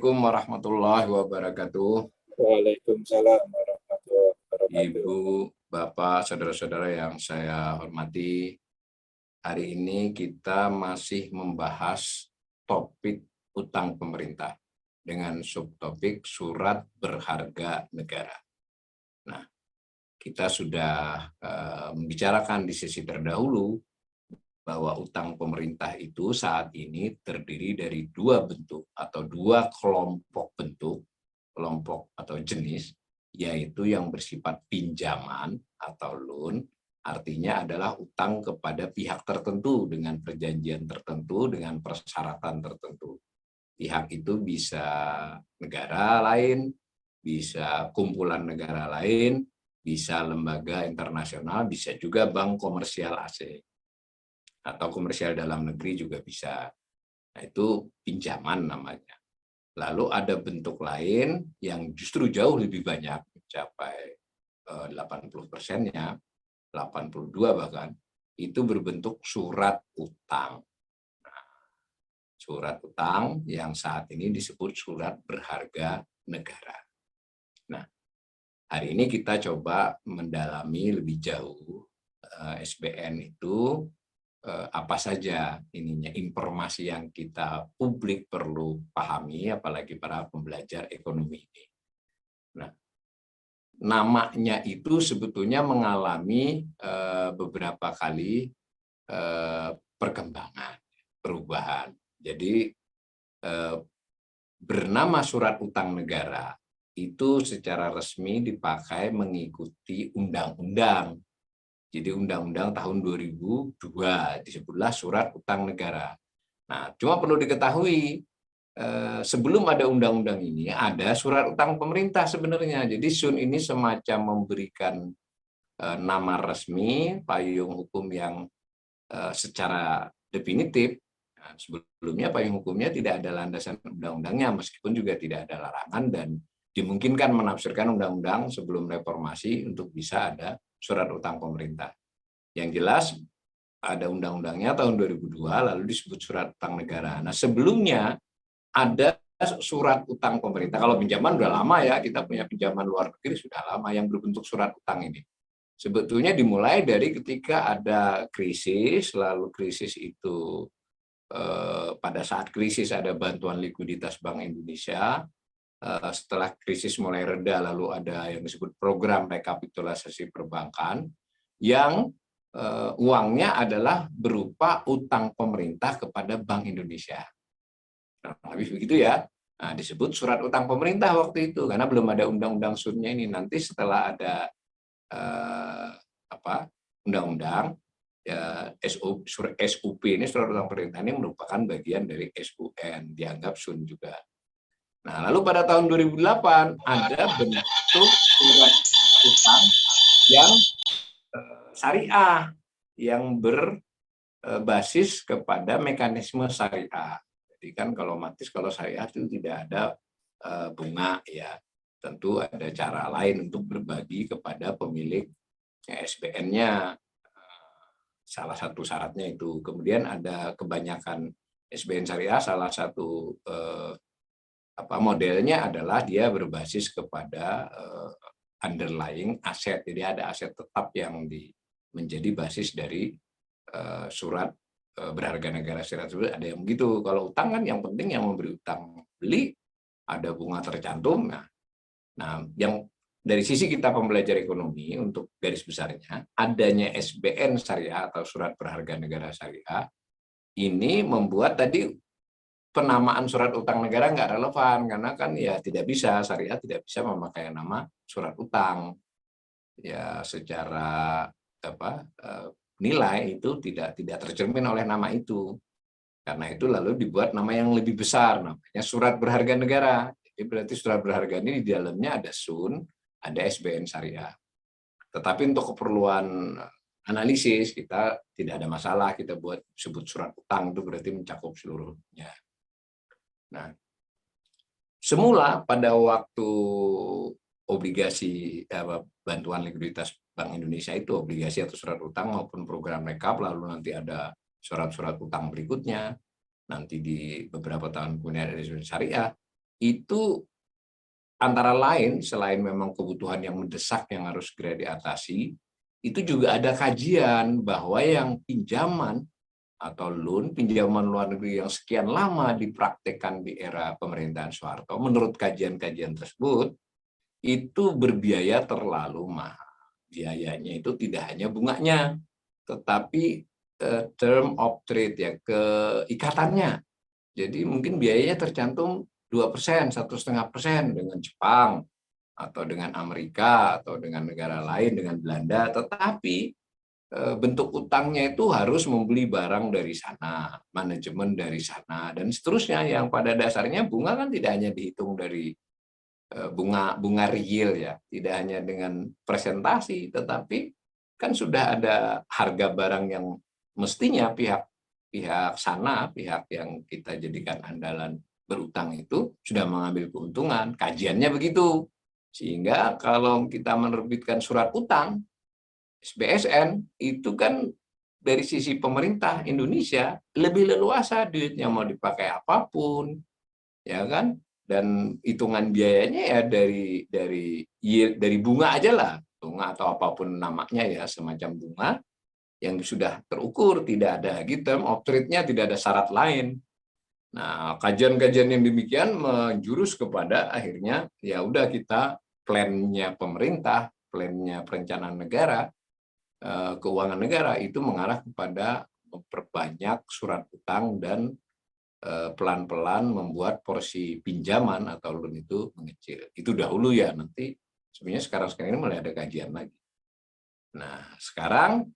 Assalamualaikum warahmatullahi wabarakatuh. Waalaikumsalam warahmatullahi wabarakatuh. Ibu, Bapak, saudara-saudara yang saya hormati, hari ini kita masih membahas topik utang pemerintah dengan subtopik surat berharga negara. Nah, kita sudah membicarakan di sesi terdahulu bahwa utang pemerintah itu saat ini terdiri dari dua bentuk atau dua kelompok bentuk, kelompok atau jenis, yaitu yang bersifat pinjaman atau loan, artinya adalah utang kepada pihak tertentu dengan perjanjian tertentu, dengan persyaratan tertentu. Pihak itu bisa negara lain, bisa kumpulan negara lain, bisa lembaga internasional, bisa juga bank komersial asing atau komersial dalam negeri juga bisa. Nah, itu pinjaman namanya. Lalu ada bentuk lain yang justru jauh lebih banyak, mencapai 80%-nya, 82 bahkan, itu berbentuk surat utang. Nah, surat utang yang saat ini disebut surat berharga negara. Nah, hari ini kita coba mendalami lebih jauh SBN itu apa saja ininya informasi yang kita publik perlu pahami, apalagi para pembelajar ekonomi ini. Nah, namanya itu sebetulnya mengalami beberapa kali perkembangan, perubahan. Jadi bernama surat utang negara itu secara resmi dipakai mengikuti undang-undang. Jadi Undang-Undang tahun 2002 disebutlah Surat Utang Negara. Nah, cuma perlu diketahui sebelum ada undang-undang ini ada surat utang pemerintah sebenarnya. Jadi SUN ini semacam memberikan nama resmi, payung hukum yang secara definitif. Nah, sebelumnya payung hukumnya tidak ada landasan undang-undangnya, meskipun juga tidak ada larangan dan dimungkinkan menafsirkan undang-undang sebelum reformasi untuk bisa ada surat utang pemerintah. Yang jelas ada undang-undangnya tahun 2002 lalu disebut surat utang negara. Nah, sebelumnya ada surat utang pemerintah. Kalau pinjaman udah lama ya, kita punya pinjaman luar negeri sudah lama yang berbentuk surat utang ini. Sebetulnya dimulai dari ketika ada krisis, lalu krisis itu pada saat krisis ada bantuan likuiditas Bank Indonesia. Setelah krisis mulai reda, lalu ada yang disebut program rekapitulasi perbankan yang uangnya adalah berupa utang pemerintah kepada Bank Indonesia. Nah, habis begitu ya, nah, disebut surat utang pemerintah waktu itu karena belum ada undang-undang SUN-nya ini. Nanti setelah ada undang-undang ya, SUP ini surat utang pemerintah ini merupakan bagian dari SUN, dianggap SUN juga. Nah, lalu pada tahun 2008 ada bentuk surat utang yang syariah yang berbasis kepada mekanisme syariah. Jadi kan kalau syariah itu tidak ada bunga ya. Tentu ada cara lain untuk berbagi kepada pemilik SBN-nya. Salah satu syaratnya itu. Kemudian ada kebanyakan SBN syariah, salah satu modelnya adalah dia berbasis kepada underlying aset. Jadi ada aset tetap yang menjadi basis dari surat berharga negara secara tersebut. Ada yang begitu. Kalau utang kan yang penting yang memberi utang beli ada bunga tercantum. Nah, yang dari sisi kita pembelajar ekonomi untuk garis besarnya adanya SBN syariah atau surat berharga negara syariah ini membuat tadi penamaan surat utang negara nggak relevan karena kan ya tidak bisa, syariah tidak bisa memakai nama surat utang ya, secara nilai itu tidak tercermin oleh nama itu. Karena itu lalu dibuat nama yang lebih besar, namanya surat berharga negara. Jadi berarti surat berharga ini di dalamnya ada SUN, ada SBN syariah. Tetapi untuk keperluan analisis kita tidak ada masalah, kita buat sebut surat utang, itu berarti mencakup seluruhnya. Nah, semula pada waktu obligasi bantuan likuiditas Bank Indonesia itu obligasi atau surat utang maupun program rekap, lalu nanti ada surat-surat utang berikutnya, nanti di beberapa tahun kemudian ada SBN syariah, itu antara lain selain memang kebutuhan yang mendesak yang harus segera diatasi, itu juga ada kajian bahwa yang pinjaman atau loan, pinjaman luar negeri yang sekian lama dipraktekkan di era pemerintahan Soeharto, menurut kajian-kajian tersebut, itu berbiaya terlalu mahal. Biayanya itu tidak hanya bunganya, tetapi term of trade, ya, keikatannya. Jadi mungkin biayanya tercantum 2%, 1,5% dengan Jepang, atau dengan Amerika, atau dengan negara lain, dengan Belanda, tetapi bentuk utangnya itu harus membeli barang dari sana, manajemen dari sana, dan seterusnya, yang pada dasarnya bunga kan tidak hanya dihitung dari bunga real, ya, tidak hanya dengan presentasi, tetapi kan sudah ada harga barang yang mestinya pihak sana, pihak yang kita jadikan andalan berutang itu sudah mengambil keuntungan. Kajiannya begitu. Sehingga kalau kita menerbitkan surat utang, SBSN, itu kan dari sisi pemerintah Indonesia lebih leluasa, duitnya mau dipakai apapun, ya kan, dan hitungan biayanya ya dari bunga aja lah, bunga atau apapun namanya, ya, semacam bunga yang sudah terukur, tidak ada lagi term of trade-nya, tidak ada syarat lain. Nah, kajian-kajian yang demikian menjurus kepada akhirnya ya udah, kita plan-nya pemerintah, plan-nya perencanaan negara, keuangan negara itu mengarah kepada memperbanyak surat utang dan pelan-pelan membuat porsi pinjaman atau loan itu mengecil. Itu dahulu, ya, nanti sebenarnya sekarang ini mulai ada kajian lagi. Nah, sekarang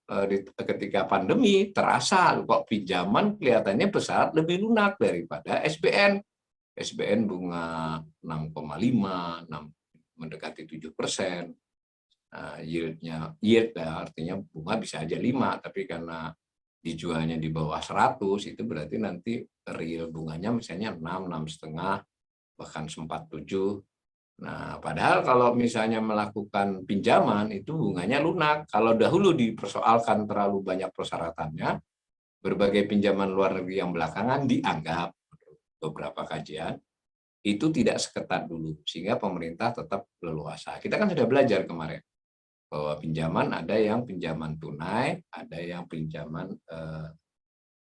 ketika pandemi terasa kok pinjaman kelihatannya besar, lebih lunak daripada SBN. SBN bunga 6,5, mendekati 7%. Yield artinya bunga bisa aja 5, tapi karena dijualnya di bawah 100, itu berarti nanti real bunganya misalnya 6, 6,5, bahkan sempat 7. Nah, padahal kalau misalnya melakukan pinjaman itu bunganya lunak. Kalau dahulu dipersoalkan terlalu banyak persyaratannya, berbagai pinjaman luar negeri yang belakangan dianggap, menurut beberapa kajian, itu tidak seketat dulu, sehingga pemerintah tetap leluasa. Kita kan sudah belajar kemarin bahwa pinjaman ada yang pinjaman tunai, ada yang pinjaman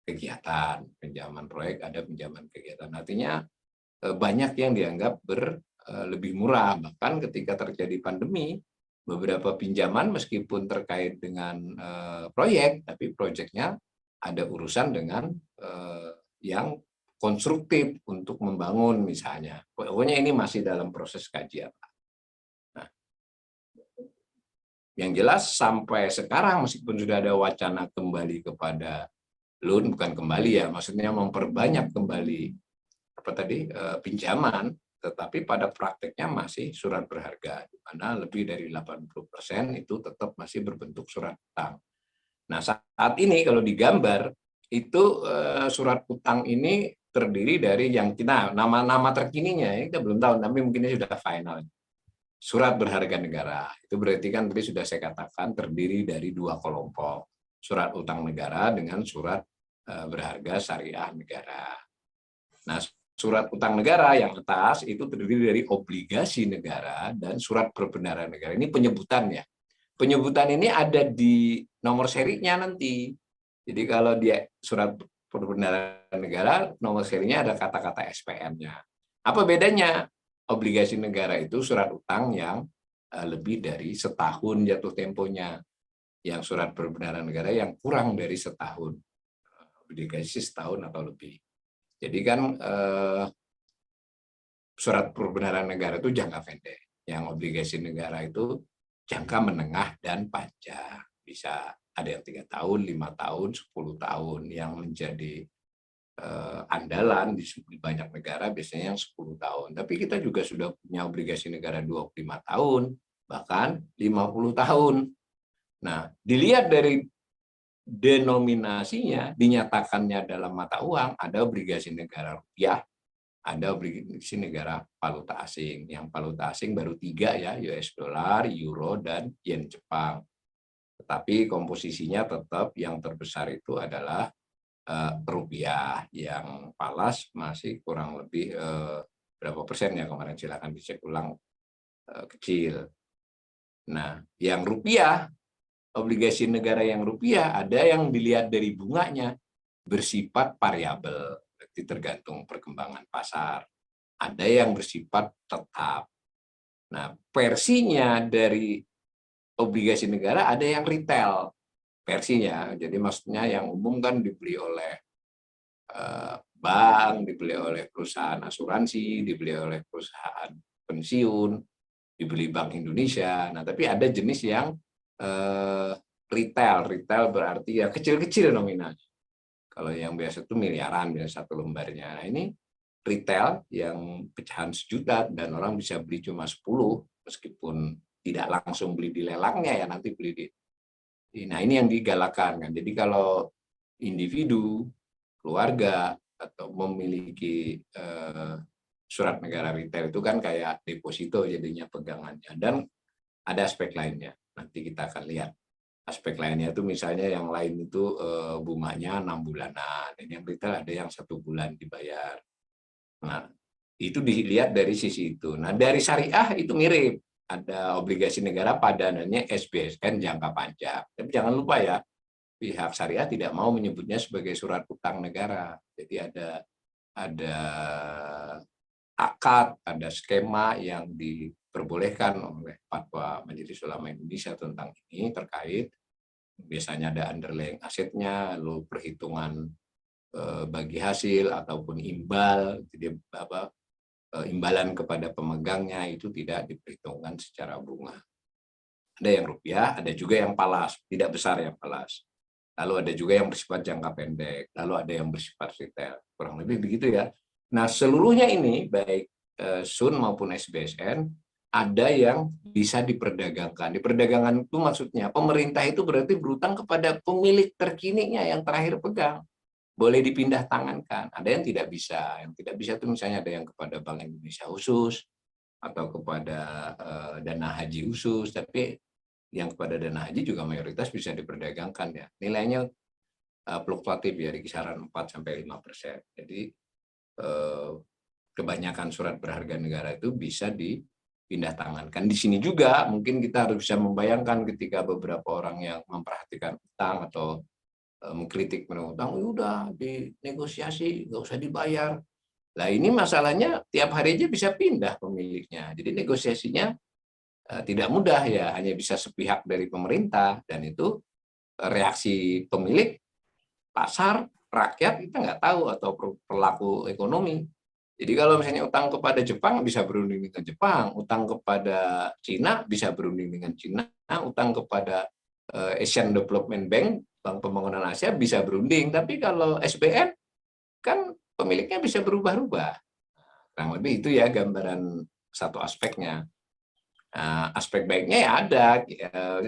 kegiatan, pinjaman proyek, ada pinjaman kegiatan. Artinya banyak yang dianggap lebih murah. Bahkan ketika terjadi pandemi, beberapa pinjaman meskipun terkait dengan proyek, tapi proyeknya ada urusan dengan yang konstruktif untuk membangun misalnya. Pokoknya ini masih dalam proses kajian. Nah, yang jelas sampai sekarang meskipun sudah ada wacana kembali kepada loan, bukan kembali, ya, maksudnya memperbanyak kembali pinjaman, tetapi pada prakteknya masih surat berharga, di mana lebih dari 80% itu tetap masih berbentuk surat utang. Nah, saat ini kalau digambar, itu surat utang ini terdiri dari yang kita, nama-nama terkininya, kita belum tahu, tapi mungkin ini sudah final. Surat berharga negara, itu berarti kan tadi sudah saya katakan terdiri dari 2 kelompok, surat utang negara dengan surat berharga syariah negara. Nah, surat utang negara yang atas itu terdiri dari obligasi negara dan surat perbenaran negara. Ini penyebutannya. Penyebutan ini ada di nomor serinya nanti. Jadi kalau dia surat perbenaran negara, nomor serinya ada kata-kata SPN-nya. Apa bedanya? Obligasi negara itu surat utang yang lebih dari setahun jatuh temponya. Yang surat perbenaran negara yang kurang dari setahun. Obligasi setahun atau lebih. Jadi kan surat perbenaran negara itu jangka pendek. Yang obligasi negara itu jangka menengah dan panjang. Bisa ada yang 3 tahun, 5 tahun, 10 tahun. Yang menjadi andalan di banyak negara biasanya yang 10 tahun. Tapi kita juga sudah punya obligasi negara 25 tahun, bahkan 50 tahun. Nah, dilihat dari denominasinya, dinyatakannya dalam mata uang, ada obligasi negara rupiah, ada obligasi negara valuta asing. Yang valuta asing baru 3, ya, US dollar, euro, dan yen Jepang. Tetapi komposisinya tetap yang terbesar itu adalah rupiah, yang falas masih kurang lebih berapa persen ya kemarin, silakan dicek ulang, kecil. Nah, yang rupiah, obligasi negara yang rupiah, ada yang dilihat dari bunganya bersifat variabel, berarti tergantung perkembangan pasar. Ada yang bersifat tetap. Nah, versinya dari obligasi negara ada yang retail versinya. Jadi maksudnya yang umum kan dibeli oleh bank, dibeli oleh perusahaan asuransi, dibeli oleh perusahaan pensiun, dibeli Bank Indonesia. Nah, tapi ada jenis yang retail. Retail berarti ya kecil-kecil nominalnya. Kalau yang biasa itu miliaran biasa satu lembarnya. Nah, ini retail yang pecahan 1 juta dan orang bisa beli cuma 10 meskipun tidak langsung beli di lelangnya ya, nanti beli di. Nah, ini yang digalakan kan. Jadi kalau individu, keluarga atau memiliki surat negara retail itu kan kayak deposito jadinya pegangannya, dan ada aspek lainnya. Nanti kita akan lihat. Aspek lainnya itu misalnya yang lain itu bunganya 6 bulanan. Ini yang retail ada yang 1 bulan dibayar. Nah, itu dilihat dari sisi itu. Nah, dari syariah itu mirip. Ada obligasi negara padanannya SBSN jangka panjang. Tapi jangan lupa ya, pihak syariah tidak mau menyebutnya sebagai surat utang negara. Jadi ada akad, ada skema yang diperbolehkan oleh Fatwa Majelis Ulama Indonesia tentang ini terkait. Biasanya ada underlying asetnya, lalu perhitungan bagi hasil ataupun imbal, jadi imbalan kepada pemegangnya itu tidak diperhitungkan secara bunga. Ada yang rupiah, ada juga yang palas, tidak besar yang palas. Lalu ada juga yang bersifat jangka pendek, lalu ada yang bersifat retail. Kurang lebih begitu ya. Nah, seluruhnya ini baik SUN maupun SBSN ada yang bisa diperdagangkan. Diperdagangkan itu maksudnya pemerintah itu berarti berutang kepada pemilik terkininya yang terakhir pegang. Boleh dipindah tangankan. Ada yang tidak bisa. Yang tidak bisa itu misalnya ada yang kepada Bank Indonesia khusus atau kepada dana haji khusus, tapi yang kepada dana haji juga mayoritas bisa diperdagangkan ya. Nilainya fluktuatif ya di kisaran 4-5%. Jadi kebanyakan surat berharga negara itu bisa dipindah tangankan. Di sini juga mungkin kita harus bisa membayangkan ketika beberapa orang yang memperhatikan utang atau mengkritik utang, udah dinegosiasi, nggak usah dibayar. Nah, ini masalahnya tiap hari aja bisa pindah pemiliknya. Jadi negosiasinya tidak mudah ya, hanya bisa sepihak dari pemerintah, dan itu reaksi pemilik, pasar, rakyat kita nggak tahu, atau pelaku ekonomi. Jadi kalau misalnya utang kepada Jepang bisa berunding dengan Jepang, utang kepada Cina bisa berunding dengan Cina, utang kepada Asian Development Bank, Bank Pembangunan Asia bisa berunding, tapi kalau SBN kan pemiliknya bisa berubah-ubah. Kurang lebih itu ya gambaran satu aspeknya. Aspek baiknya ya ada,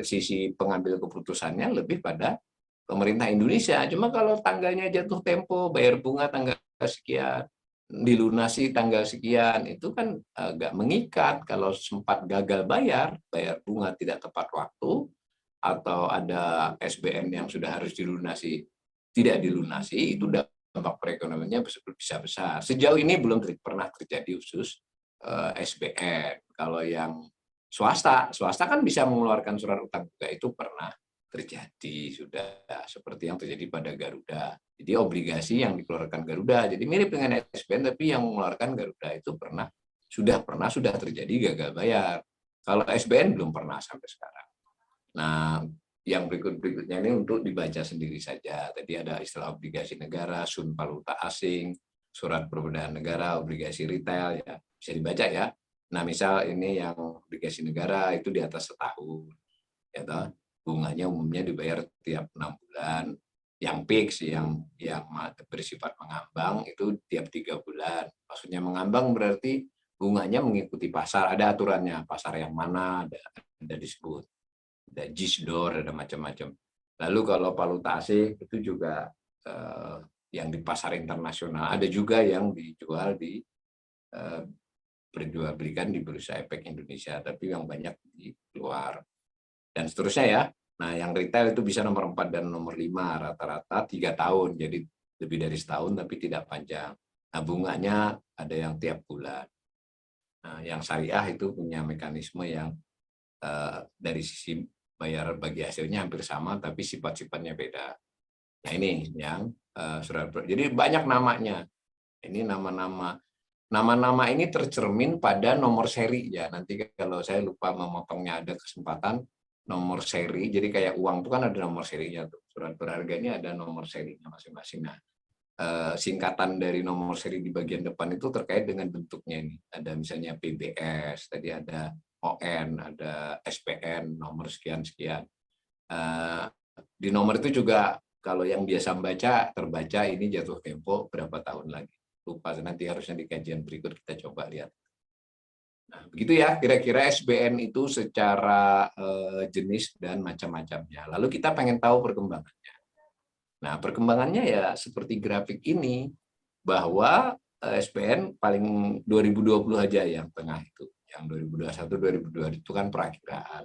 sisi pengambil keputusannya lebih pada pemerintah Indonesia. Cuma kalau tanggalnya jatuh tempo, bayar bunga tanggal sekian, dilunasi tanggal sekian, itu kan agak mengikat. Kalau sempat gagal bayar bunga tidak tepat waktu, atau ada SBN yang sudah harus dilunasi tidak dilunasi, itu dampak perekonomiannya bisa besar. Sejauh ini belum pernah terjadi khusus SBN. Kalau yang swasta kan bisa mengeluarkan surat utang juga, itu pernah terjadi sudah, seperti yang terjadi pada Garuda. Jadi obligasi yang dikeluarkan Garuda, jadi mirip dengan SBN, tapi yang mengeluarkan Garuda itu sudah terjadi gagal bayar. Kalau SBN belum pernah sampai sekarang. Nah, yang berikutnya ini untuk dibaca sendiri saja. Tadi ada istilah obligasi negara, sun valuta asing, surat perbedaan negara, obligasi retail, ya bisa dibaca ya. Nah, misal ini yang obligasi negara itu di atas setahun, ya toh, bunganya umumnya dibayar tiap 6 bulan. Yang fix, yang bersifat mengambang itu tiap 3 bulan. Maksudnya mengambang berarti bunganya mengikuti pasar, ada aturannya, pasar yang mana ada disebut. Ada GISDOR, ada macam-macam. Lalu kalau valuta asing itu juga yang di pasar internasional, ada juga yang dijual belikan di Bursa Efek Indonesia, tapi yang banyak di luar. Dan seterusnya ya. Nah, yang retail itu bisa nomor 4 dan nomor 5, rata-rata 3 tahun, jadi lebih dari setahun tapi tidak panjang. Nah, bunganya ada yang tiap bulan. Nah, yang syariah itu punya mekanisme yang dari sisi bayar bagi hasilnya hampir sama, tapi sifat-sifatnya beda. Nah ini yang surat. Jadi banyak namanya. Ini nama-nama ini tercermin pada nomor seri ya. Nanti kalau saya lupa memotongnya, ada kesempatan nomor seri. Jadi kayak uang itu kan ada nomor serinya tuh. Surat berharga ini ada nomor serinya masing-masing. Nah, singkatan dari nomor seri di bagian depan itu terkait dengan bentuknya ini. Ada misalnya PBS, tadi ada ON, ada SPN, nomor sekian-sekian. Di nomor itu juga kalau yang biasa membaca, terbaca ini jatuh tempo berapa tahun lagi. Lupa, nanti harusnya di kajian berikut kita coba lihat. Nah, begitu ya kira-kira SBN itu secara jenis dan macam-macamnya. Lalu kita pengen tahu perkembangannya. Nah, perkembangannya ya seperti grafik ini, bahwa SBN paling 2020 aja yang tengah itu. Yang 2021, 2022 itu kan perakiraan.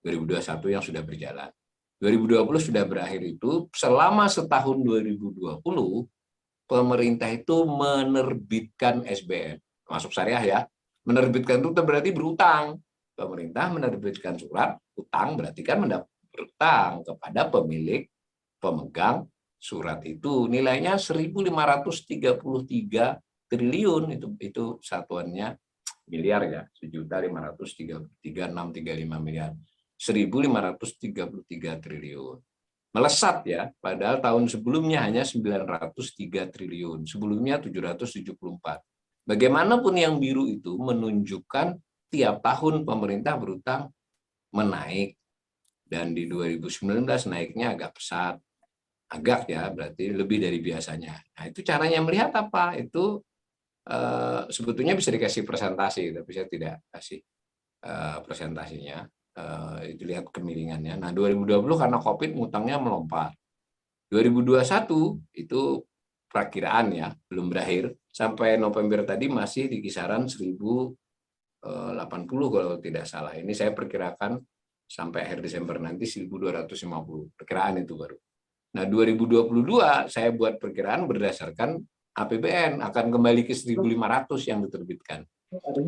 2021 yang sudah berjalan. 2020 sudah berakhir itu, selama setahun 2020, pemerintah itu menerbitkan SBN. Masuk syariah ya. Menerbitkan itu berarti berutang. Pemerintah menerbitkan surat utang, berarti kan berutang kepada pemilik pemegang surat itu. Nilainya 1.533 triliun, itu satuannya miliar ya, 1.533.635 miliar. 1.533 triliun. Melesat ya, padahal tahun sebelumnya hanya 903 triliun, sebelumnya 774. Bagaimanapun yang biru itu menunjukkan tiap tahun pemerintah berutang menaik, dan di 2019 naiknya agak pesat. Agak ya, berarti lebih dari biasanya. Nah, itu caranya melihat apa? Itu sebetulnya bisa dikasih presentasi, tapi saya tidak kasih presentasinya. Itu lihat kemiringannya. Nah, 2020 karena COVID ngutangnya melompat. 2021 itu perakiraan ya, belum berakhir. Sampai November tadi masih di kisaran 1.080 kalau tidak salah. Ini saya perkirakan sampai akhir Desember nanti 1.250. Perkiraan itu baru. Nah, 2022 saya buat perkiraan berdasarkan APBN akan kembali ke 1.500 yang diterbitkan.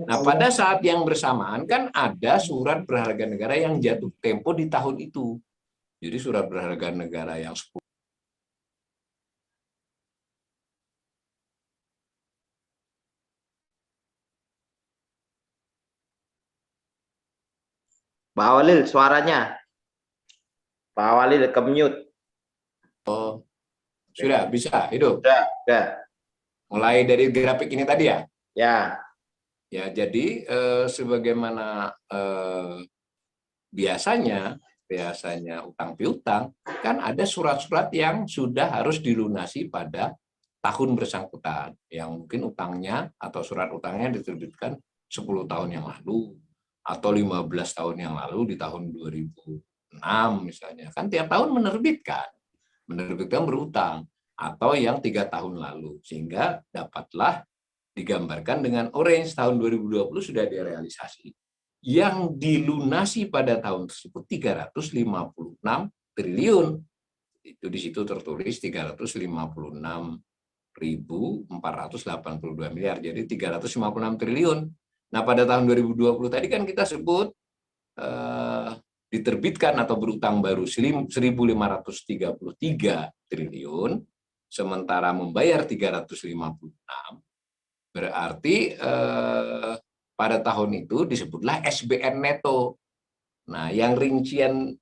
Nah, pada saat yang bersamaan kan ada surat berharga negara yang jatuh tempo di tahun itu. Jadi surat berharga negara yang 10. Pak Walil, suaranya. Pak Walil ke-mute. Oh, sudah bisa hidup. Sudah. Mulai dari grafik ini tadi ya. Ya. Ya, jadi sebagaimana biasanya utang piutang kan ada surat-surat yang sudah harus dilunasi pada tahun bersangkutan, yang mungkin utangnya atau surat utangnya diterbitkan 10 tahun yang lalu atau 15 tahun yang lalu, di tahun 2006 misalnya. Kan tiap tahun menerbitkan berutang, atau yang 3 tahun lalu, sehingga dapatlah digambarkan dengan orange tahun 2020 sudah direalisasi. Yang dilunasi pada tahun tersebut 356 triliun. Itu di situ tertulis 356.482 miliar. Jadi 356 triliun. Nah, pada tahun 2020 tadi kan kita sebut diterbitkan atau berutang baru 1.533 triliun, sementara membayar 356. Berarti pada tahun itu disebutlah SBN neto. Nah, yang rincian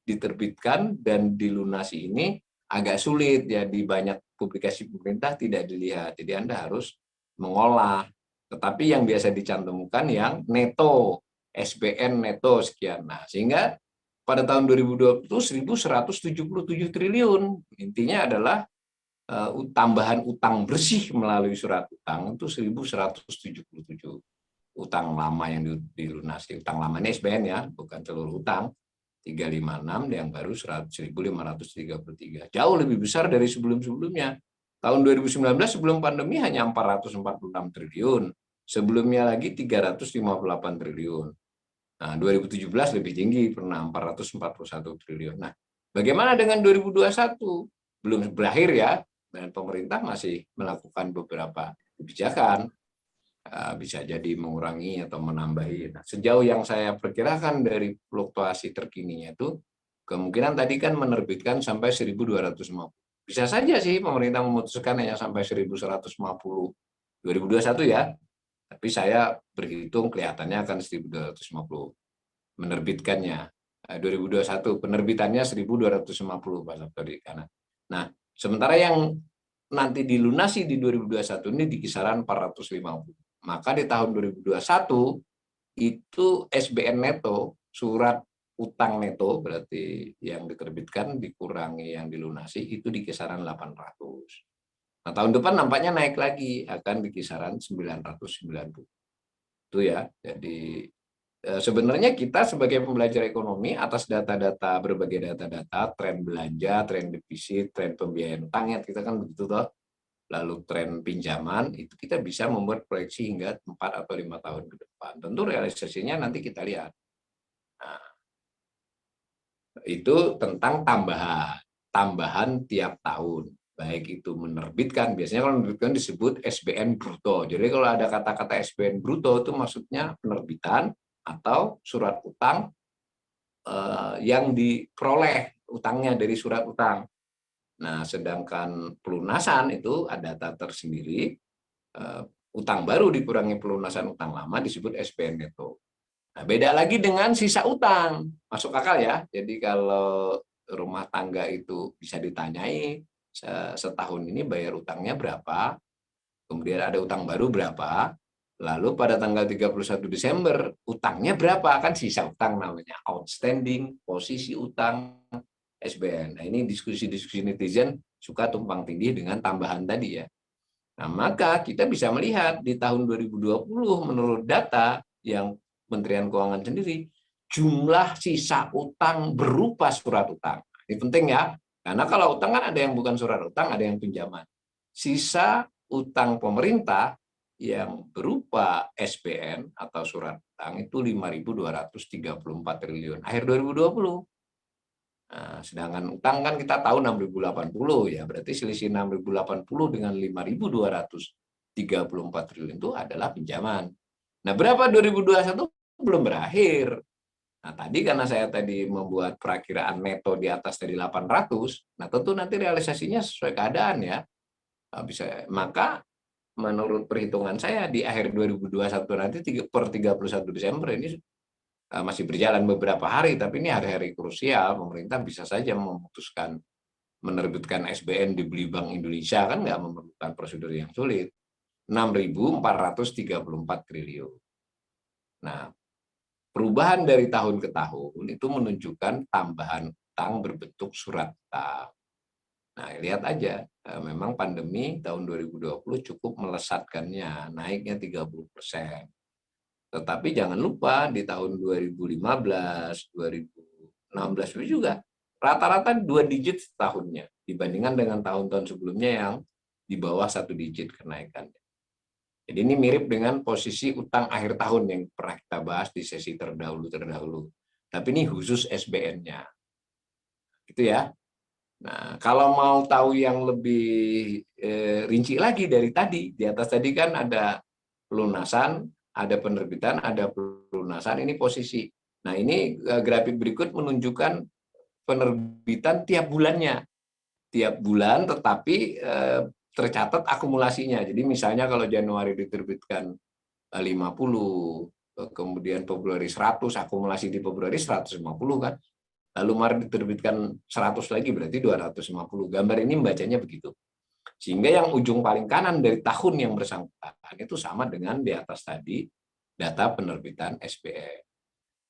diterbitkan dan dilunasi ini agak sulit ya, di banyak publikasi pemerintah tidak dilihat. Jadi Anda harus mengolah. Tetapi yang biasa dicantumkan yang neto, SBN neto sekian. Nah, sehingga pada tahun 2020 itu 1.177 triliun. Intinya adalah tambahan utang bersih melalui surat utang itu 1.177. Utang lama yang dilunasi, utang lama ini SBN ya, bukan seluruh utang, 356, yang baru 1.533. Jauh lebih besar dari sebelum-sebelumnya. Tahun 2019 sebelum pandemi hanya 446 triliun. Sebelumnya lagi 358 triliun. Nah, 2017 lebih tinggi, pernah 441 triliun. Nah, bagaimana dengan 2021? Belum berakhir ya, dan pemerintah masih melakukan beberapa kebijakan. bisa jadi mengurangi atau menambahi. Nah, sejauh yang saya perkirakan dari fluktuasi terkininya itu, kemungkinan tadi kan menerbitkan sampai 1.250. Bisa saja sih pemerintah memutuskan hanya sampai 1.150 2021 ya, tapi saya berhitung kelihatannya akan 1.250 menerbitkannya. 2021 penerbitannya 1.250 Pak Sabtodi. Nah, sementara yang nanti dilunasi di 2021 ini di kisaran 450. Maka di tahun 2021 itu SBN neto, surat utang neto berarti yang diterbitkan dikurangi yang dilunasi itu di kisaran 800. Nah, tahun depan nampaknya naik lagi, akan di kisaran 990. Itu ya. Jadi sebenarnya kita sebagai pembelajar ekonomi atas data-data, berbagai data-data, tren belanja, tren defisit, tren pembiayaan utang, ya kita kan begitu toh, lalu tren pinjaman, itu kita bisa membuat proyeksi hingga 4 atau 5 tahun ke depan. Tentu realisasinya nanti kita lihat. Nah, itu tentang tambahan tiap tahun. Baik itu menerbitkan, biasanya kalau menerbitkan disebut SBN bruto. Jadi kalau ada kata-kata SBN bruto itu maksudnya penerbitan atau surat utang yang diperoleh utangnya dari surat utang. Nah, sedangkan pelunasan itu ada data tersendiri, utang baru dikurangi pelunasan utang lama disebut SBN neto. Nah, beda lagi dengan sisa utang, masuk akal ya. Jadi kalau rumah tangga itu bisa ditanyai setahun ini bayar utangnya berapa, kemudian ada utang baru berapa, lalu pada tanggal 31 Desember utangnya berapa, kan sisa utang namanya, outstanding, posisi utang, SBN. Nah, ini diskusi-diskusi netizen suka tumpang tindih dengan tambahan tadi ya. Nah, maka kita bisa melihat di tahun 2020 menurut data yang Kementerian Keuangan sendiri, jumlah sisa utang berupa surat utang. Ini penting ya, karena kalau utang kan ada yang bukan surat utang, ada yang pinjaman. Sisa utang pemerintah yang berupa SBN atau surat utang itu 5.234 triliun akhir 2020. Nah, sedangkan utang kan kita tahu 6.080 ya, berarti selisih 6.080 dengan 5.234 triliun itu adalah pinjaman. Nah, berapa 2021 belum berakhir. Nah, tadi karena saya tadi membuat perakiraan neto di atas dari 800, nah tentu nanti realisasinya sesuai keadaan ya. Maka menurut perhitungan saya di akhir 2021 nanti per 31 Desember ini masih berjalan beberapa hari, tapi ini hari-hari krusial, pemerintah bisa saja memutuskan menerbitkan SBN dibeli Bank Indonesia, kan nggak memerlukan prosedur yang sulit. 6.434 triliun. Nah, perubahan dari tahun ke tahun itu menunjukkan tambahan utang berbentuk surat utang. Nah, lihat aja, memang pandemi tahun 2020 cukup melesatkannya, naiknya 30%. Tetapi jangan lupa di tahun 2015, 2016 itu juga rata-rata 2 digit tahunnya dibandingkan dengan tahun-tahun sebelumnya yang di bawah 1 digit kenaikannya. Jadi ini mirip dengan posisi utang akhir tahun yang pernah kita bahas di sesi terdahulu. Tapi ini khusus SBN-nya. Gitu ya. Nah, kalau mau tahu yang lebih rinci lagi dari tadi, di atas tadi kan ada pelunasan, ada penerbitan, ada pelunasan, ini posisi. Nah, ini grafik berikut menunjukkan penerbitan tiap bulannya. Tiap bulan tetapi tercatat akumulasinya. Jadi misalnya kalau Januari diterbitkan 50, kemudian Februari 100, akumulasi di Februari 150 kan. Lalu Maret diterbitkan 100 lagi, berarti 250. Gambar ini membacanya begitu. Sehingga yang ujung paling kanan dari tahun yang bersangkutan itu sama dengan di atas tadi, data penerbitan SBN.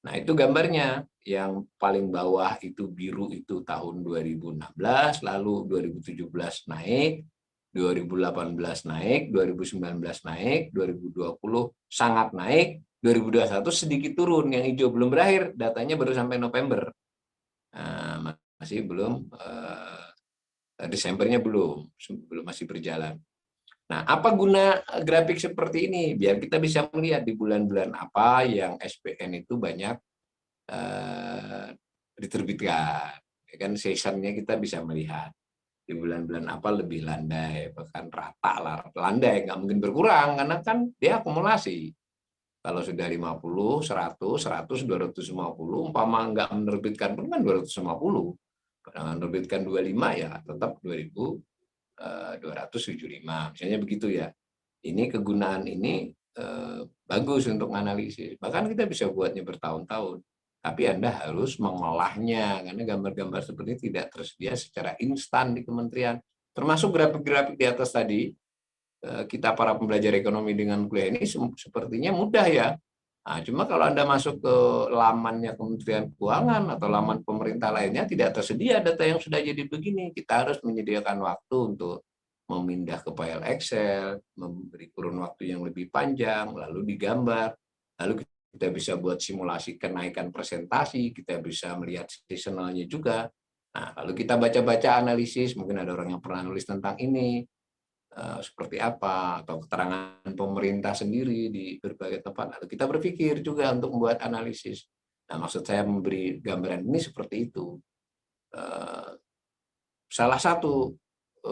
Nah, itu gambarnya. Yang paling bawah itu biru itu tahun 2016, lalu 2017 naik, 2018 naik, 2019 naik, 2020 sangat naik, 2021 sedikit turun, yang hijau belum berakhir, datanya baru sampai November. Masih belum, Desembernya belum masih berjalan. Nah, apa guna grafik seperti ini? Biar kita bisa melihat di bulan-bulan apa yang SBN itu banyak diterbitkan. Ya kan, seasonnya kita bisa melihat. di bulan-bulan apa lebih landai, bahkan rata lah, landai, nggak mungkin berkurang, karena kan dia akumulasi. Kalau sudah 50, 100, 100, 250, umpama nggak menerbitkan pun kan 250. Kalau menerbitkan 25 ya tetap 2.275, misalnya begitu ya. Ini kegunaan ini bagus untuk analisis. Bahkan kita bisa buatnya bertahun-tahun. Tapi Anda harus mengolahnya, karena gambar-gambar seperti ini tidak tersedia secara instan di kementerian. Termasuk grafik-grafik di atas tadi, kita para pembelajar ekonomi dengan kuliah ini sepertinya mudah ya. Nah, cuma kalau Anda masuk ke lamannya Kementerian Keuangan atau laman pemerintah lainnya, tidak tersedia data yang sudah jadi begini. Kita harus menyediakan waktu untuk memindah ke file Excel, memberi kurun waktu yang lebih panjang, lalu digambar, lalu kita bisa buat simulasi kenaikan presentasi, kita bisa melihat seasonalnya juga. Nah, kalau kita baca-baca analisis, mungkin ada orang yang pernah nulis tentang ini, seperti apa, atau keterangan pemerintah sendiri di berbagai tempat. Lalu kita berpikir juga untuk membuat analisis. Nah, maksud saya memberi gambaran ini seperti itu. Salah satu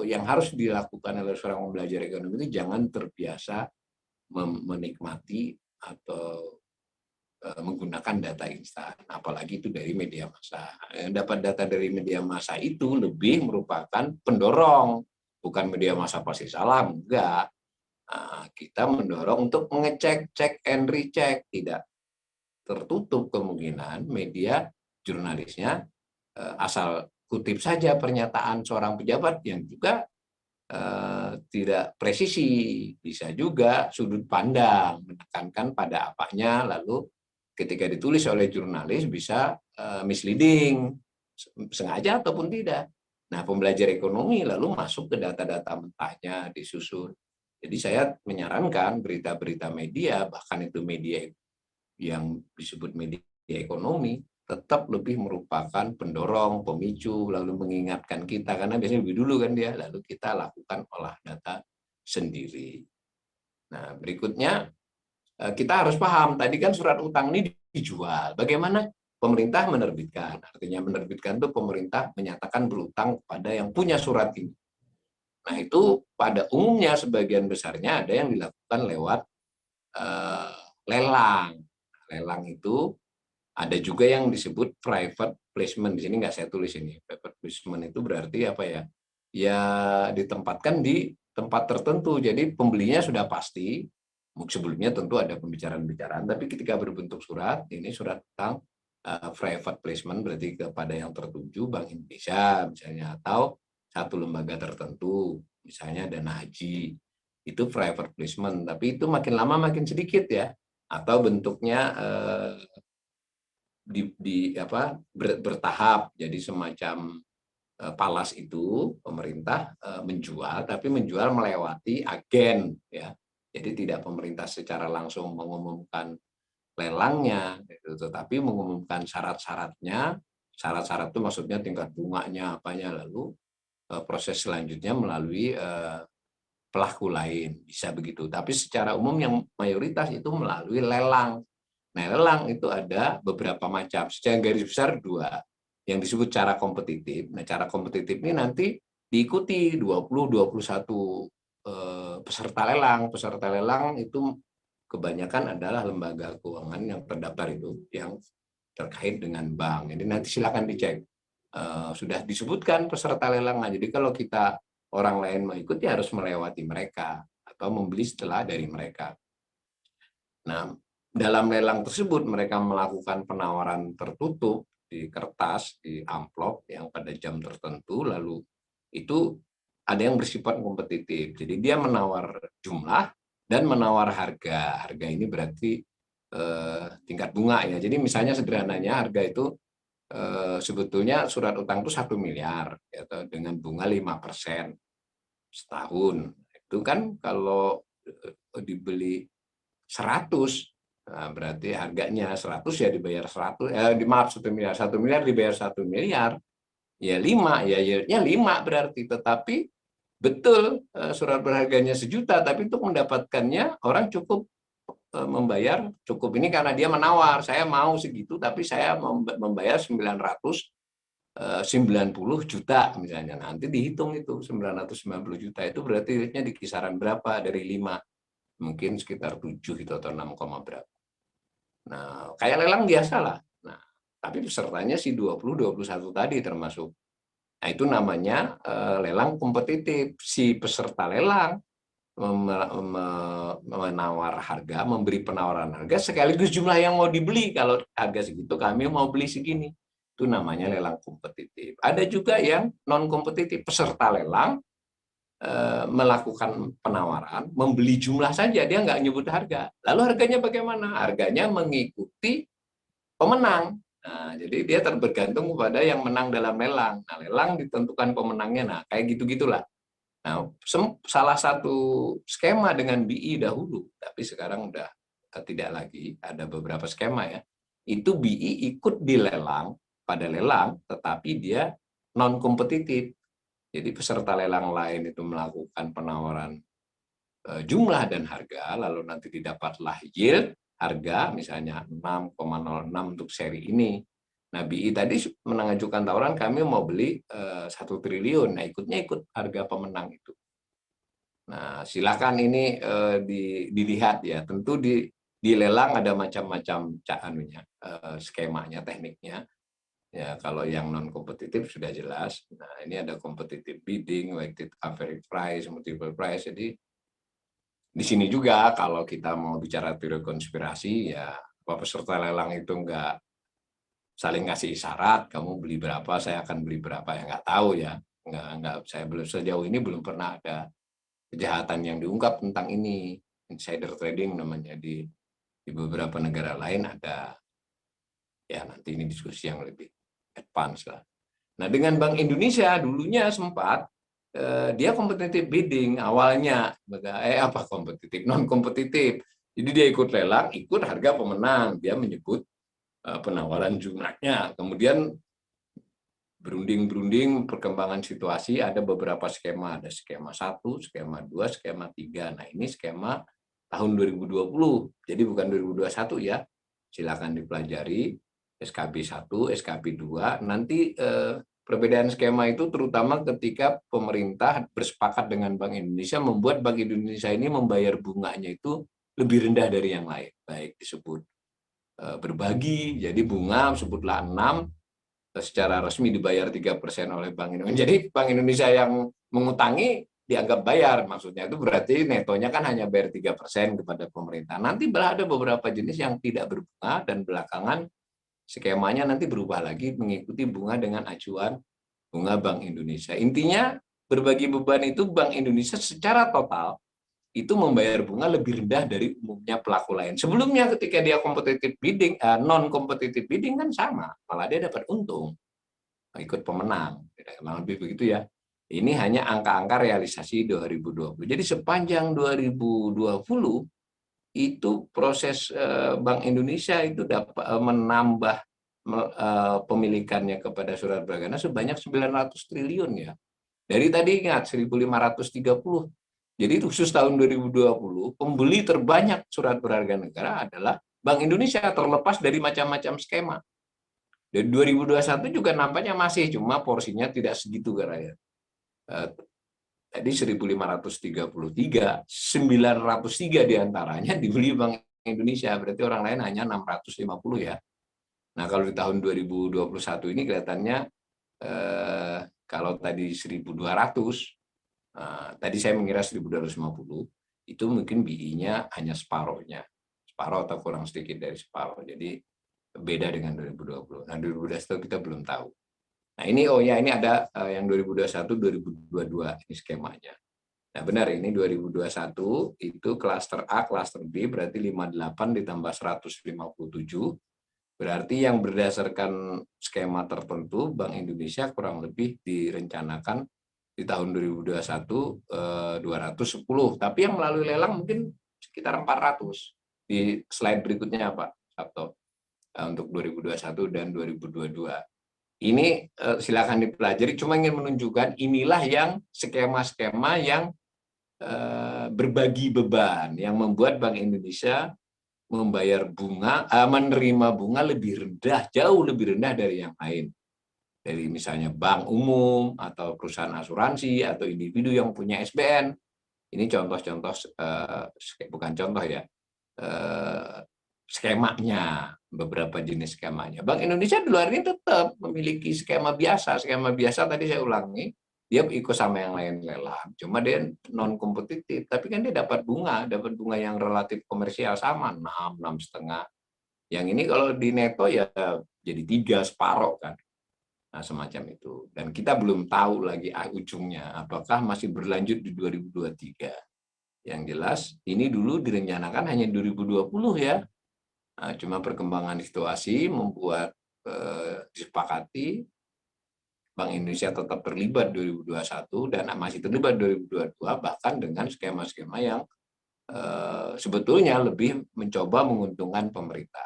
yang harus dilakukan oleh seorang pembelajar ekonomi itu jangan terbiasa menikmati atau menggunakan data instan, apalagi itu dari media massa. Dapat data dari media massa itu lebih merupakan pendorong, bukan media massa pasti salah, enggak. Nah, kita mendorong untuk mengecek, check and recheck, tidak tertutup kemungkinan media jurnalisnya asal kutip saja pernyataan seorang pejabat yang juga tidak presisi, bisa juga sudut pandang, menekankan pada apanya, lalu ketika ditulis oleh jurnalis bisa misleading, sengaja ataupun tidak. Nah, pembelajar ekonomi lalu masuk ke data-data mentahnya, disusun. Jadi saya menyarankan berita-berita media, bahkan itu media yang disebut media ekonomi, tetap lebih merupakan pendorong, pemicu, lalu mengingatkan kita, karena biasanya lebih dulu kan dia, lalu kita lakukan olah data sendiri. Nah, berikutnya kita harus paham, tadi kan surat utang ini dijual. Bagaimana pemerintah menerbitkan? Artinya menerbitkan itu pemerintah menyatakan berutang kepada yang punya surat ini. Nah, itu pada umumnya sebagian besarnya ada yang dilakukan lewat lelang. Lelang itu ada juga yang disebut private placement. Di sini nggak saya tulis ini. Private placement itu berarti apa ya? Ya ditempatkan di tempat tertentu. Jadi pembelinya sudah pasti. Sebelumnya tentu ada pembicaraan-pembicaraan, tapi ketika berbentuk surat, ini surat tentang private placement berarti kepada yang tertuju, Bank Indonesia misalnya, atau satu lembaga tertentu, misalnya dana haji. Itu private placement, tapi itu makin lama makin sedikit ya. Atau bentuknya bertahap, jadi semacam palas itu pemerintah menjual, tapi menjual melewati agen ya. Jadi tidak pemerintah secara langsung mengumumkan lelangnya, tetapi mengumumkan syarat-syaratnya. Syarat-syarat itu maksudnya tingkat bunganya, apanya, lalu proses selanjutnya melalui pelaku lain, bisa begitu. Tapi secara umum yang mayoritas itu melalui lelang. Nah, lelang itu ada beberapa macam. Secara garis besar dua. Yang disebut cara kompetitif. Nah, cara kompetitif ini nanti diikuti 20-21 peserta lelang. Peserta lelang itu kebanyakan adalah lembaga keuangan yang terdaftar itu, yang terkait dengan bank. Jadi nanti silakan dicek. Sudah disebutkan peserta lelang. Nah, jadi kalau kita orang lain mau ikut, ya harus melewati mereka atau membeli setelah dari mereka. Nah, dalam lelang tersebut mereka melakukan penawaran tertutup di kertas, di amplop yang pada jam tertentu, lalu itu ada yang bersifat kompetitif. Jadi dia menawar jumlah dan menawar harga. Harga ini berarti tingkat bunga ya. Jadi misalnya sederhananya harga itu sebetulnya surat utang itu 1 miliar ya, dengan bunga 5% setahun. Itu kan kalau dibeli 100, nah berarti harganya 100 ya dibayar 100, maaf 1 miliar, 1 miliar dibayar 1 miliar, ya 5, ya yieldnya 5 berarti. Tetapi betul surat berharganya 1 juta, tapi untuk mendapatkannya orang cukup membayar cukup ini karena dia menawar, saya mau segitu tapi saya membayar 900 90 juta misalnya. Nanti dihitung itu 990 juta itu berarti yieldnya di kisaran berapa dari 5? Mungkin sekitar 7 itu atau 6, berapa. Nah, kayak lelang biasa lah. Nah, tapi pesertanya si 20-21 tadi termasuk. Nah, itu namanya lelang kompetitif. Si peserta lelang menawar harga, memberi penawaran harga sekaligus jumlah yang mau dibeli. Kalau harga segitu kami mau beli segini. Itu namanya lelang kompetitif. Ada juga yang non kompetitif, peserta lelang melakukan penawaran, membeli jumlah saja, dia nggak nyebut harga. Lalu harganya bagaimana? Harganya mengikuti pemenang. Nah, jadi dia terbergantung kepada yang menang dalam lelang. Nah, lelang ditentukan pemenangnya. Nah, kayak gitu-gitulah. Nah, salah satu skema dengan BI dahulu, tapi sekarang udah tidak lagi, ada beberapa skema ya. Itu BI ikut di lelang, pada lelang, tetapi dia non kompetitif. Jadi peserta lelang lain itu melakukan penawaran jumlah dan harga, lalu nanti didapatlah yield harga misalnya 6,06 untuk seri ini. Nah, BI tadi mengajukan tawaran kami mau beli 1 triliun. Nah, ikut harga pemenang itu. Nah, silakan ini dilihat ya. Tentu di lelang ada macam-macam skemanya, tekniknya. Ya, kalau yang non kompetitif sudah jelas. Nah, ini ada competitive bidding, weighted average price, multiple price. Jadi di sini juga kalau kita mau bicara teori konspirasi, ya peserta lelang itu enggak saling ngasih isyarat, kamu beli berapa, saya akan beli berapa, ya nggak tahu ya. Enggak, saya belum sejauh ini belum pernah ada kejahatan yang diungkap tentang ini. Insider trading namanya di beberapa negara lain ada. Ya, nanti ini diskusi yang lebih advance lah. Nah, dengan Bank Indonesia dulunya sempat dia kompetitif bidding awalnya, kompetitif, non kompetitif. Jadi dia ikut lelang, ikut harga pemenang, dia menyebut penawaran jumlahnya. Kemudian berunding perkembangan situasi, ada beberapa skema, ada skema 1, skema 2, skema 3. Nah, ini skema tahun 2020. Jadi bukan 2021 ya. Silakan dipelajari. SKB 1, SKB 2, nanti perbedaan skema itu terutama ketika pemerintah bersepakat dengan Bank Indonesia membuat Bank Indonesia ini membayar bunganya itu lebih rendah dari yang lain. Baik disebut berbagi, jadi bunga sebutlah 6, secara resmi dibayar 3% oleh Bank Indonesia. Jadi Bank Indonesia yang mengutangi dianggap bayar, maksudnya itu berarti netonya kan hanya bayar 3% kepada pemerintah. Nanti ada beberapa jenis yang tidak berbunga dan belakangan skemanya nanti berubah lagi mengikuti bunga dengan acuan bunga Bank Indonesia. Intinya berbagi beban itu Bank Indonesia secara total itu membayar bunga lebih rendah dari umumnya pelaku lain. Sebelumnya ketika dia kompetitif bidding, non kompetitif bidding kan sama, malah dia dapat untung, ikut pemenang. Kurang lebih begitu ya. Ini hanya angka-angka realisasi 2020. Jadi sepanjang 2020 itu proses Bank Indonesia itu dapat menambah pemilikannya kepada surat berharga sebanyak 900 triliun ya. Dari tadi ingat 1.530. Jadi khusus tahun 2020 pembeli terbanyak surat berharga negara adalah Bank Indonesia, terlepas dari macam-macam skema. Dan 2021 juga nampaknya masih, cuma porsinya tidak segitu karena tadi 1.533, 903 diantaranya dibeli Bank Indonesia, berarti orang lain hanya 650 ya. Nah, kalau di tahun 2021 ini kelihatannya kalau tadi 1.200, tadi saya mengira 1.250, itu mungkin BI-nya hanya separuhnya, separuh atau kurang sedikit dari separuh. Jadi beda dengan 2020. Nah, 2021 kita belum tahu. Nah, ini ini ada yang 2021, 2022 ini skemanya. Nah, benar ini 2021 itu klaster A, klaster B berarti 58 ditambah 157. Berarti yang berdasarkan skema tertentu Bank Indonesia kurang lebih direncanakan di tahun 2021 210. Tapi yang melalui lelang mungkin sekitar 400. Di slide berikutnya Pak Sabto. Untuk 2021 dan 2022. Ini silakan dipelajari, cuma ingin menunjukkan inilah yang skema-skema yang berbagi beban, yang membuat Bank Indonesia membayar bunga, menerima bunga lebih rendah, jauh lebih rendah dari yang lain. dari misalnya bank umum atau perusahaan asuransi atau individu yang punya SBN. Ini contoh-contoh, bukan contoh ya, skemanya, beberapa jenis skemanya. Bank Indonesia di luar ini tetap memiliki skema biasa. Skema biasa tadi saya ulangi, dia ikut sama yang lain lelang, cuma dia non kompetitif, tapi kan dia dapat bunga yang relatif komersial sama 6, 6,5. Yang ini kalau di neto ya jadi 3, separuh kan. Nah, semacam itu. Dan kita belum tahu lagi ujungnya apakah masih berlanjut di 2023. Yang jelas ini dulu direncanakan hanya 2020 ya. Nah, cuma perkembangan situasi membuat disepakati Bank Indonesia tetap terlibat 2021 dan masih terlibat 2022, bahkan dengan skema-skema yang sebetulnya lebih mencoba menguntungkan pemerintah.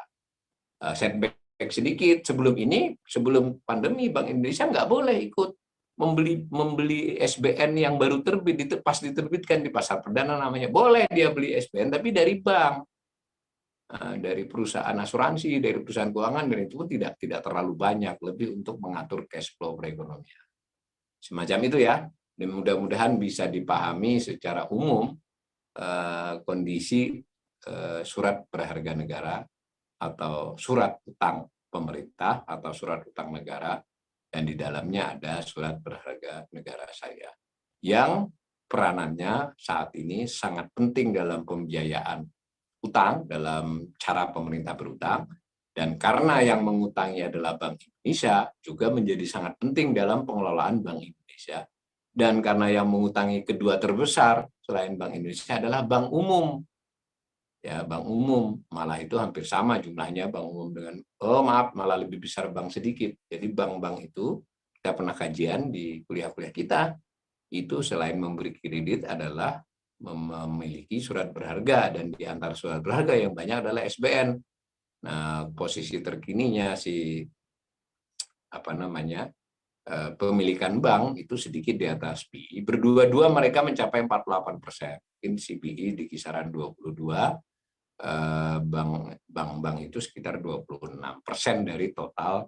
Setback sedikit, sebelum pandemi Bank Indonesia nggak boleh ikut membeli SBN yang baru terbit, pas diterbitkan di pasar perdana namanya, boleh dia beli SBN tapi dari bank, dari perusahaan asuransi, dari perusahaan keuangan, dan itu pun tidak terlalu banyak, lebih untuk mengatur cash flow perekonomian. Semacam itu ya, dan mudah-mudahan bisa dipahami secara umum kondisi surat berharga negara atau surat utang pemerintah atau surat utang negara, dan di dalamnya ada surat berharga negara saya yang peranannya saat ini sangat penting dalam pembiayaan utang, dalam cara pemerintah berutang, dan karena yang mengutangi adalah Bank Indonesia juga menjadi sangat penting dalam pengelolaan Bank Indonesia, dan karena yang mengutangi kedua terbesar selain Bank Indonesia adalah Bank Umum. Ya, bank umum malah itu hampir sama jumlahnya, bank umum dengan malah lebih besar bank sedikit. Jadi bank-bank itu kita pernah kajian di kuliah-kuliah kita, itu selain memberi kredit adalah memiliki surat berharga, dan di antara surat berharga yang banyak adalah SBN. Nah, posisi terkininya pemilikan bank itu sedikit di atas BI. Berdua-dua mereka mencapai 48%. Mungkin CBI di kisaran 22%. Bank-bank itu sekitar 26% dari total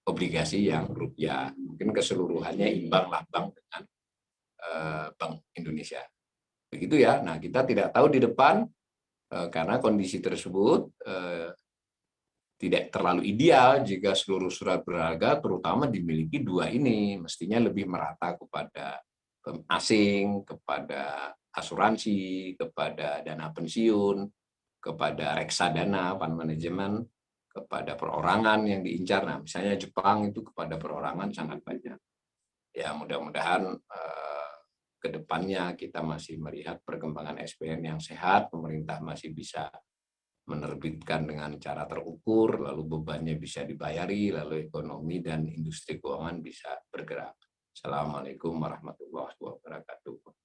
obligasi yang rupiah. Mungkin keseluruhannya imbang lah bank dengan Bank Indonesia. Begitu ya. Nah, kita tidak tahu di depan karena kondisi tersebut tidak terlalu ideal jika seluruh surat berharga terutama dimiliki dua ini, mestinya lebih merata kepada asing, kepada asuransi, kepada dana pensiun, kepada reksadana, fund manajemen, kepada perorangan yang diincar. Nah, misalnya Jepang itu kepada perorangan sangat banyak. Ya, mudah-mudahan ke depannya kita masih melihat perkembangan SBN yang sehat, pemerintah masih bisa menerbitkan dengan cara terukur, lalu bebannya bisa dibayari, lalu ekonomi dan industri keuangan bisa bergerak. Assalamualaikum warahmatullahi wabarakatuh.